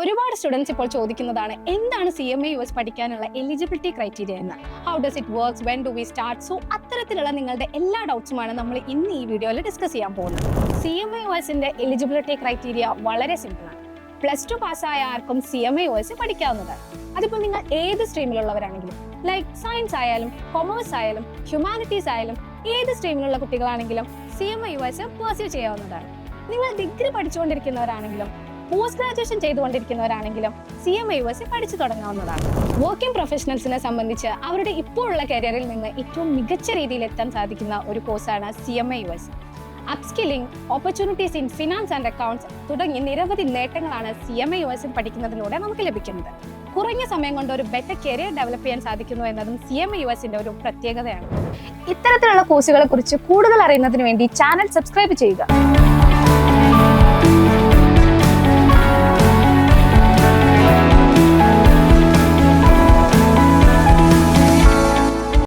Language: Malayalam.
ഒരുപാട് സ്റ്റുഡൻസ് ഇപ്പോൾ ചോദിക്കുന്നതാണ് എന്താണ് CMA US പഠിക്കാനുള്ള എലിജിബിലിറ്റി ക്രൈറ്റീരിയ എന്ന്. How does it works, when do we start? So അത്തരത്തിലുള്ള നിങ്ങളുടെ എല്ലാ ഡൗട്ട്സുമാണ് നമ്മൾ ഇന്ന് ഈ വീഡിയോയിൽ ഡിസ്കസ് ചെയ്യാൻ പോകുന്നത്. CMA USന്റെ എലിജിബിലിറ്റി ക്രൈറ്റീരിയ വളരെ സിമ്പിളാണ്. +2 പാസ്സായ ആർക്കും CMA US പഠിക്കാവുന്നതാണ്. അതിപ്പോൾ നിങ്ങൾ ഏത് സ്ട്രീമിലുള്ളവരാണെങ്കിലും, ലൈക്ക് സയൻസ് ആയാലും കൊമേഴ്സ് ആയാലും ഹ്യൂമാനിറ്റീസ് ആയാലും ഏത് സ്ട്രീമിലുള്ള കുട്ടികളാണെങ്കിലും CMA US പെർസ്യൂ ചെയ്യാവുന്നതാണ്. നിങ്ങൾ ഡിഗ്രി പഠിച്ചുകൊണ്ടിരിക്കുന്നവരാണെങ്കിലും പോസ്റ്റ് ഗ്രാജുവേഷൻ ചെയ്തുകൊണ്ടിരിക്കുന്നവരാണെങ്കിലും CMA US പഠിച്ചു തുടങ്ങാവുന്നതാണ്. വർക്കിംഗ് പ്രൊഫഷണൽസിനെ സംബന്ധിച്ച് അവരുടെ ഇപ്പോഴുള്ള കരിയറിൽ നിന്ന് ഏറ്റവും മികച്ച രീതിയിൽ എത്താൻ സാധിക്കുന്ന ഒരു കോഴ്സാണ് CMA US. Upskilling, opportunities in finance and accounts തുടങ്ങി നിരവധി നേട്ടങ്ങളാണ് CMA US പഠിക്കുന്നതിലൂടെ നമുക്ക് ലഭിക്കുന്നത്. കുറഞ്ഞ സമയം കൊണ്ട് ഒരു ബെറ്റർ കരിയർ ഡെവലപ്പ് ചെയ്യാൻ സാധിക്കുന്നു എന്നതും CMA USന്റെ ഒരു പ്രത്യേകതയാണ്. ഇത്തരത്തിലുള്ള കോഴ്സുകളെ കുറിച്ച് കൂടുതൽ അറിയുന്നതിന് വേണ്ടി ചാനൽ സബ്സ്ക്രൈബ് ചെയ്യുക.